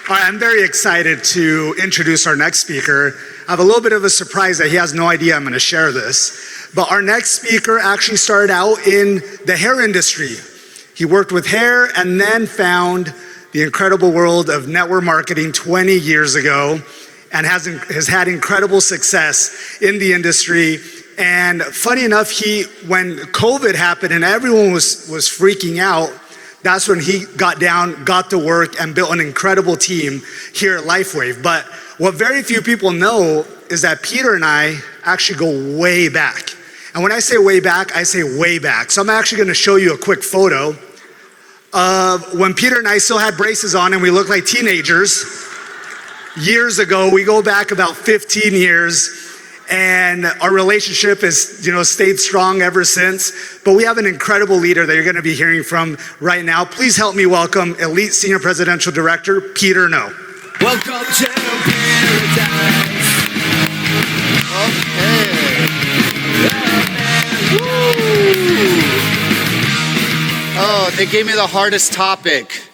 All right, I'm very excited to introduce our next speaker. I have a little bit of a surprise that he has no idea I'm going to share this. But our next speaker actually started out in the hair industry. He worked with hair and then found the incredible world of network marketing 20 years ago and has had incredible success in the industry. And funny enough, when COVID happened and everyone was freaking out, that's when he got to work and built an incredible team here at LifeWave. But what very few people know is that Peter and I actually go way back. And when I say way back, I say way back. So I'm actually gonna show you a quick photo of when Peter and I still had braces on and we looked like teenagers. Years ago, we go back about 15 years. And our relationship has, stayed strong ever since. But we have an incredible leader that you're going to be hearing from right now. Please help me welcome Elite Senior Presidential Director, Peter No. Welcome to paradise. Okay. Woo. Oh, they gave me the hardest topic.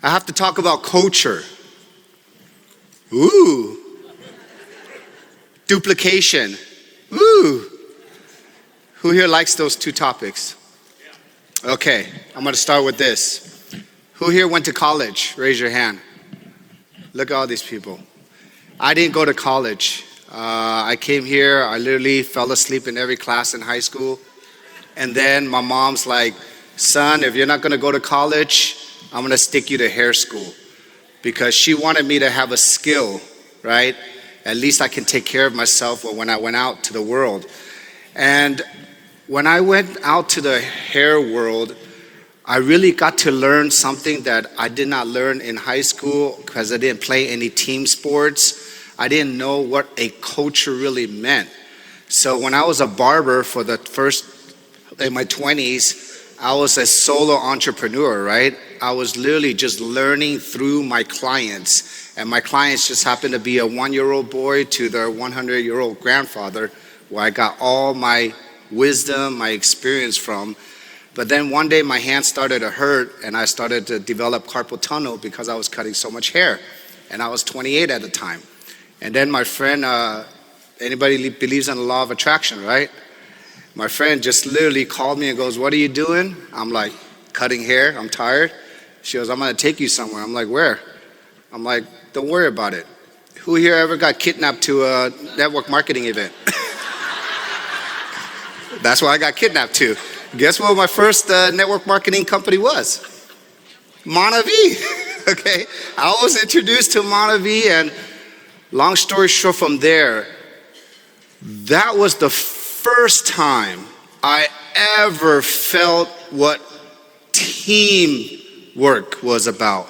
I have to talk about culture. Ooh. Duplication. Ooh. Who here likes those two topics? Okay, I'm gonna start with this. Who here went to college? Raise your hand. Look at all these people. I didn't go to college. I came here, I literally fell asleep in every class in high school. And then my mom's like, son, if you're not gonna go to college, I'm gonna stick you to hair school. Because she wanted me to have a skill, right? At least I can take care of myself when I went out to the world. And when I went out to the hair world, I really got to learn something that I did not learn in high school because I didn't play any team sports. I didn't know what a culture really meant. So when I was a barber for the first, in my 20s, I was a solo entrepreneur, right? I was literally just learning through my clients. And my clients just happened to be a 1-year-old boy to their 100-year-old grandfather, where I got all my wisdom, my experience from. But then one day my hands started to hurt and I started to develop carpal tunnel because I was cutting so much hair. And I was 28 at the time. And then my friend, anybody believes in the law of attraction, right? My friend just literally called me and goes, what are you doing? I'm like, cutting hair, I'm tired. She goes, I'm gonna take you somewhere. I'm like, where? I'm like, don't worry about it. Who here ever got kidnapped to a network marketing event? That's why I got kidnapped to. Guess what my first network marketing company was? Monavie. Okay, I was introduced to Monavie, and long story short, from there, that was the first time I ever felt what teamwork was about.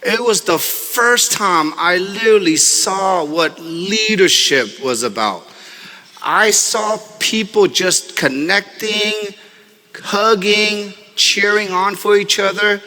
It was the first time I literally saw what leadership was about. I saw people just connecting, hugging, cheering on for each other.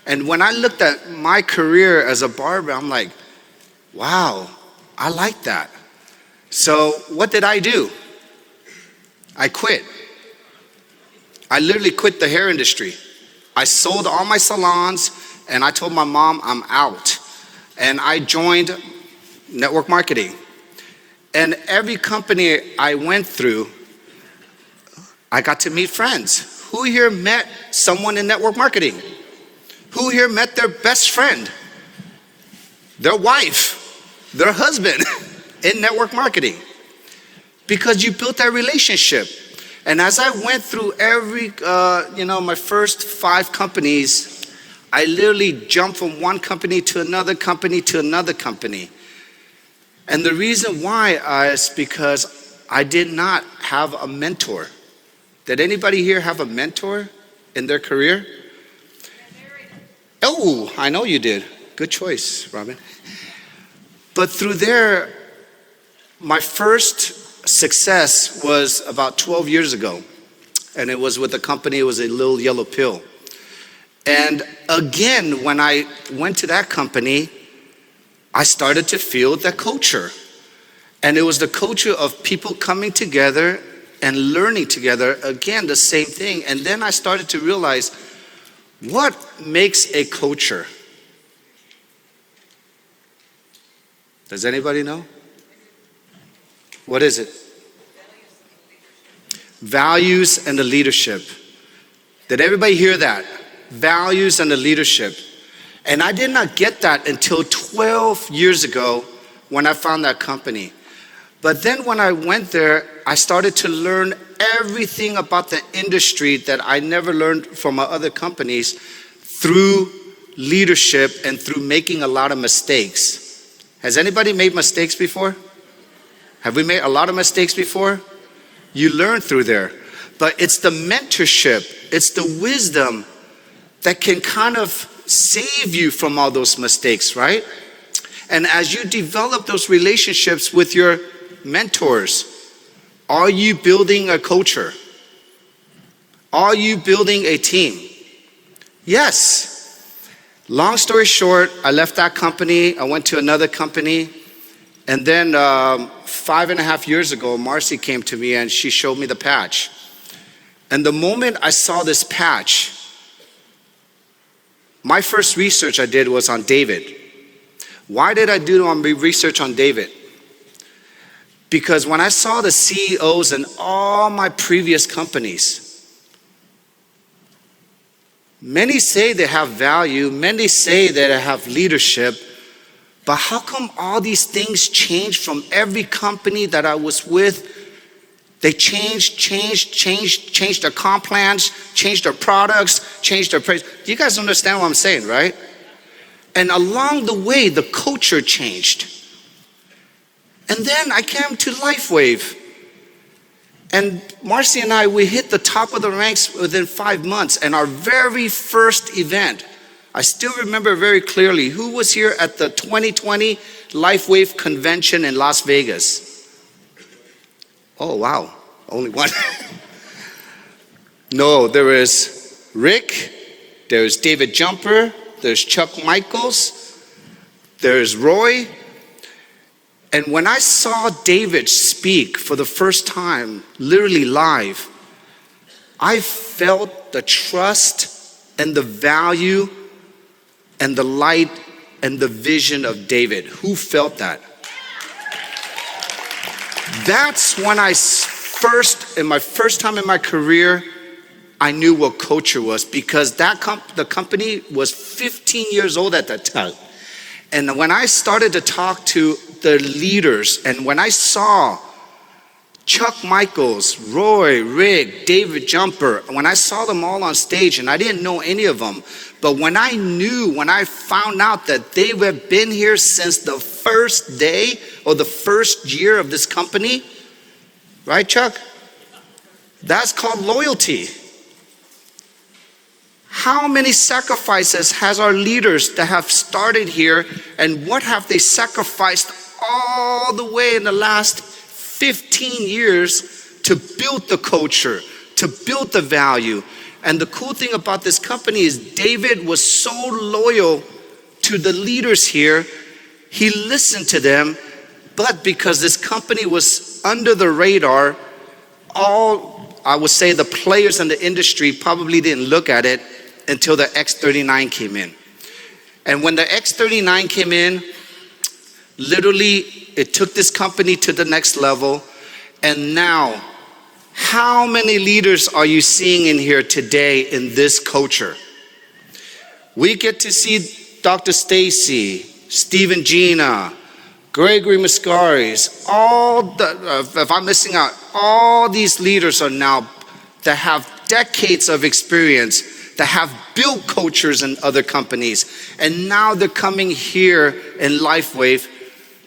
And when I looked at my career as a barber, I'm like, wow, I like that. So what did I do? I quit. I literally quit the hair industry. I sold all my salons and I told my mom I'm out. And I joined network marketing. And every company I went through, I got to meet friends. Who here met someone in network marketing? Who here met their best friend, their wife, their husband in network marketing? Because you built that relationship. And as I went through every, my first 5 companies, I literally jumped from one company to another company to another company. And the reason why is because I did not have a mentor. Did anybody here have a mentor in their career? Oh, I know you did. Good choice, Robin. But through there, my first success was about 12 years ago. And it was with a company, it was a little yellow pill. And again, when I went to that company, I started to feel the culture. And it was the culture of people coming together and learning together, again, the same thing. And then I started to realize, what makes a culture? Does anybody know? What is it? Values and the leadership. Did everybody hear that? Values and the leadership. And I did not get that until 12 years ago when I found that company. But then when I went there, I started to learn everything about the industry that I never learned from my other companies through leadership and through making a lot of mistakes. Has anybody made mistakes before? Have we made a lot of mistakes before? You learn through there. But it's the mentorship, it's the wisdom that can kind of save you from all those mistakes, right? And as you develop those relationships with your mentors, are you building a culture? Are you building a team? Yes. Long story short, I left that company, I went to another company, and then 5.5 years ago, Marcy came to me and she showed me the patch. And the moment I saw this patch, my first research I did was on David. Why did I do research on David? Because when I saw the CEOs in all my previous companies, many say they have value, many say that they have leadership, but how come all these things changed from every company that I was with? They changed their comp plans, changed their products, changed their price. You guys understand what I'm saying, right? And along the way, the culture changed. And then I came to LifeWave. And Marcy and I, we hit the top of the ranks within 5 months. And our very first event, I still remember very clearly, who was here at the 2020 LifeWave convention in Las Vegas? Oh, wow, only one. No, there is Rick, there's David Jumper, there's Chuck Michaels, there's Roy. And when I saw David speak for the first time, literally live, I felt the trust and the value and the light and the vision of David. Who felt that? That's when in my first time in my career, I knew what culture was, because the company was 15 years old at that time. And when I started to talk to the leaders, and when I saw Chuck Michaels, Roy, Rick, David Jumper, when I saw them all on stage, and I didn't know any of them, but when I found out that they have been here since the first day or the first year of this company, right, Chuck? That's called loyalty. How many sacrifices has our leaders that have started here, and what have they sacrificed all the way in the last 15 years to build the culture, to build the value? And the cool thing about this company is David was so loyal to the leaders here, he listened to them, but because this company was under the radar, I would say the players in the industry probably didn't look at it until the X39 came in. And when the X39 came in, literally it took this company to the next level. And now, how many leaders are you seeing in here today in this culture? We get to see Dr. Stacy, Stephen Gina, Gregory Muscaris, if I'm missing out, all these leaders are now that have decades of experience, that have built cultures in other companies. And now they're coming here in LifeWave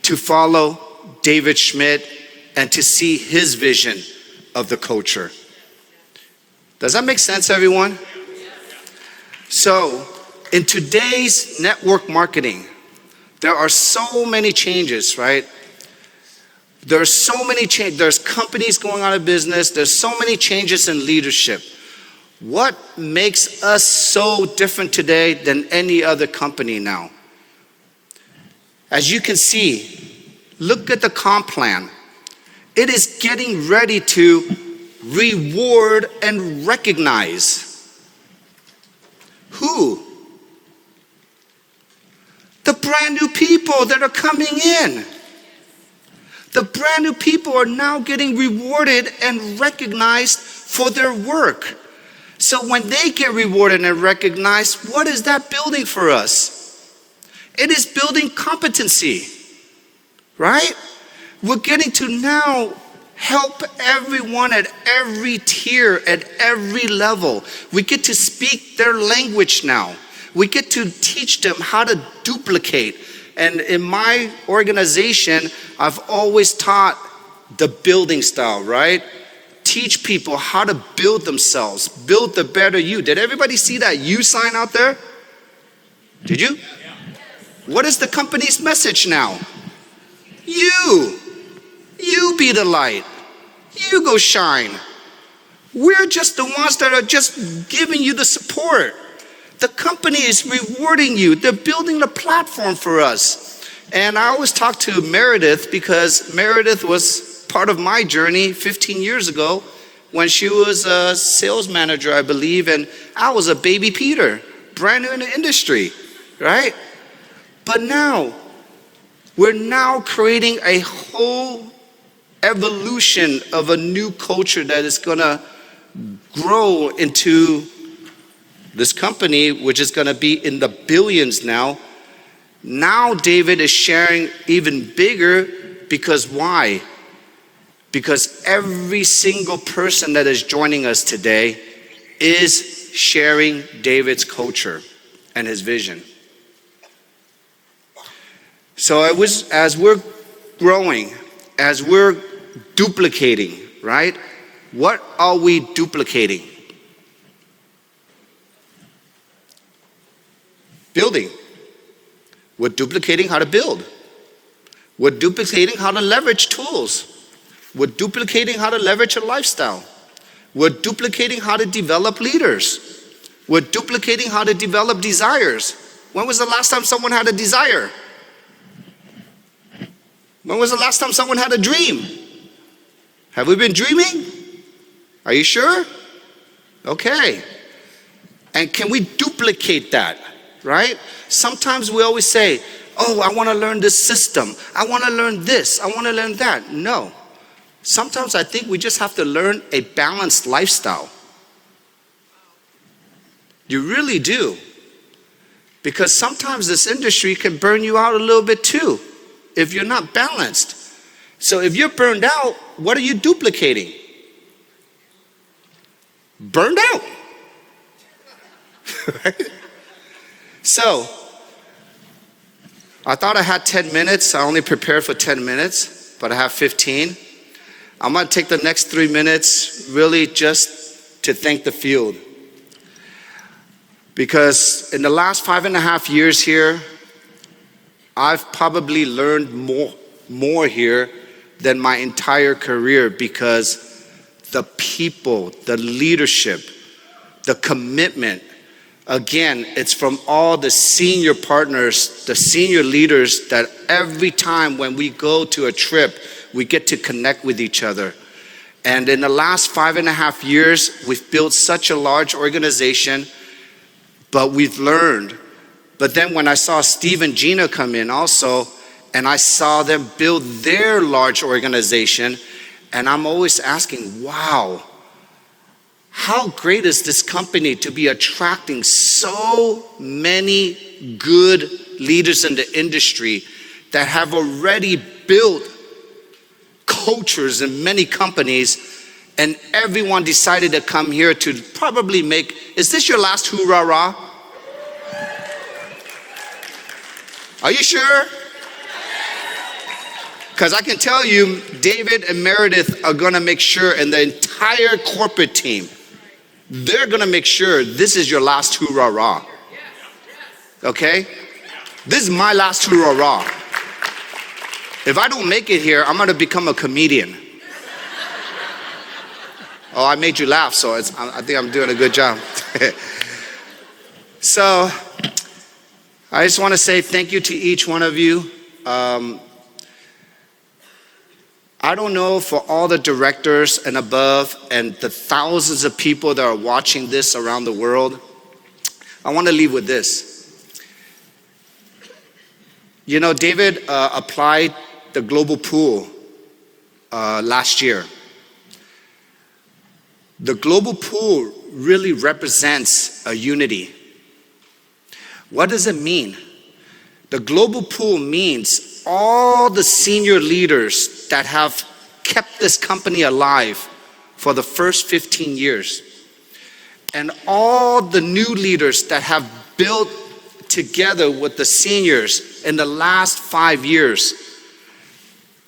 to follow David Schmidt and to see his vision of the culture. Does that make sense, everyone? So, in today's network marketing, there are so many changes, right? There's so many changes. There's companies going out of business. There's so many changes in leadership. What makes us so different today than any other company now? As you can see, look at the comp plan. It is getting ready to reward and recognize. Who? The brand new people that are coming in. The brand new people are now getting rewarded and recognized for their work. So when they get rewarded and recognized, what is that building for us? It is building competency, right? We're getting to now help everyone at every tier, at every level. We get to speak their language now. We get to teach them how to duplicate. And in my organization, I've always taught the building style, right? Teach people how to build themselves, build the better you. Did everybody see that you sign out there? Did you? What is the company's message now? You be the light. You go shine. We're just the ones that are just giving you the support. The company is rewarding you. They're building a platform for us. And I always talk to Meredith because Meredith was part of my journey 15 years ago when she was a sales manager, I believe, and I was a baby Peter, brand new in the industry, right? But now, we're now creating a whole evolution of a new culture that is gonna grow into this company, which is gonna be in the billions now. Now David is sharing even bigger because why? Because every single person that is joining us today is sharing David's culture and his vision. So as we're growing, as we're duplicating, right? What are we duplicating? Building. We're duplicating how to build. We're duplicating how to leverage tools. We're duplicating how to leverage a lifestyle. We're duplicating how to develop leaders. We're duplicating how to develop desires. When was the last time someone had a desire? When was the last time someone had a dream? Have we been dreaming? Are you sure? Okay. And can we duplicate that, right? Sometimes we always say, oh, I want to learn this system. I want to learn this. I want to learn that. No. Sometimes I think we just have to learn a balanced lifestyle. You really do. Because sometimes this industry can burn you out a little bit too if you're not balanced. So if you're burned out, what are you duplicating? Burned out. Right? So, I thought I had 10 minutes. I only prepared for 10 minutes, but I have 15. I'm going to take the next 3 minutes really just to thank the field. Because in the last 5.5 years here, I've probably learned more here than my entire career because the people, the leadership, the commitment, again, it's from all the senior partners, the senior leaders that every time when we go to a trip, we get to connect with each other. And in the last 5.5 years, we've built such a large organization, but we've learned. But then when I saw Steve and Gina come in also, and I saw them build their large organization, and I'm always asking, wow, how great is this company to be attracting so many good leaders in the industry that have already built cultures in many companies, and everyone decided to come here to probably make, is this your last hoorah? Are you sure? Because I can tell you, David and Meredith are gonna make sure, and the entire corporate team, they're gonna make sure this is your last hoorah. Okay? This is my last hoorah. If I don't make it here, I'm gonna become a comedian. Oh, I made you laugh, so I think I'm doing a good job. So, I just wanna say thank you to each one of you. I don't know for all the directors and above and the thousands of people that are watching this around the world, I want to leave with this. You know, David applied the global pool last year. The global pool really represents a unity. What does it mean? The global pool means all the senior leaders that have kept this company alive for the first 15 years, and all the new leaders that have built together with the seniors in the last 5 years.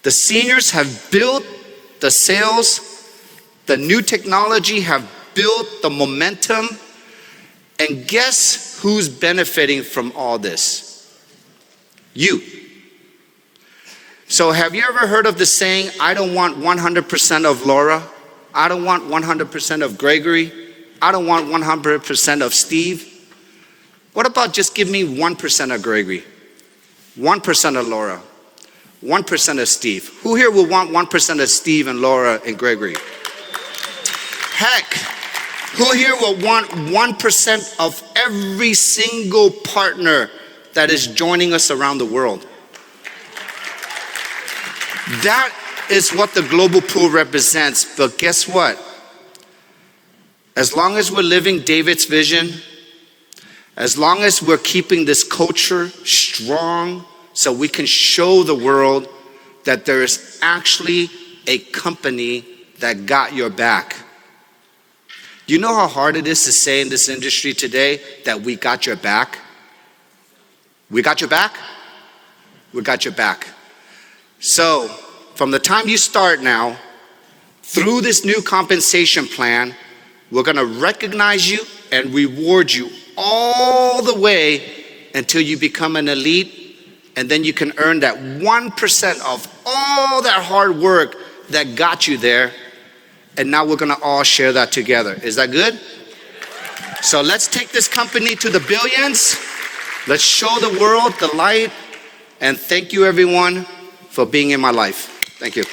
The seniors have built the sales, the new technology have built the momentum, and guess who's benefiting from all this? You. So have you ever heard of the saying, I don't want 100% of Laura, I don't want 100% of Gregory, I don't want 100% of Steve? What about just give me 1% of Gregory, 1% of Laura, 1% of Steve? Who here will want 1% of Steve and Laura and Gregory? Heck, who here will want 1% of every single partner that is joining us around the world? That is what the global pool represents. But guess what? As long as we're living David's vision, as long as we're keeping this culture strong so we can show the world that there is actually a company that got your back. Do you know how hard it is to say in this industry today that we got your back? We got your back? We got your back. So, from the time you start now, through this new compensation plan, we're gonna recognize you and reward you all the way until you become an elite, and then you can earn that 1% of all that hard work that got you there, and now we're gonna all share that together. Is that good? So let's take this company to the billions. Let's show the world the light, and thank you everyone for being in my life. Thank you.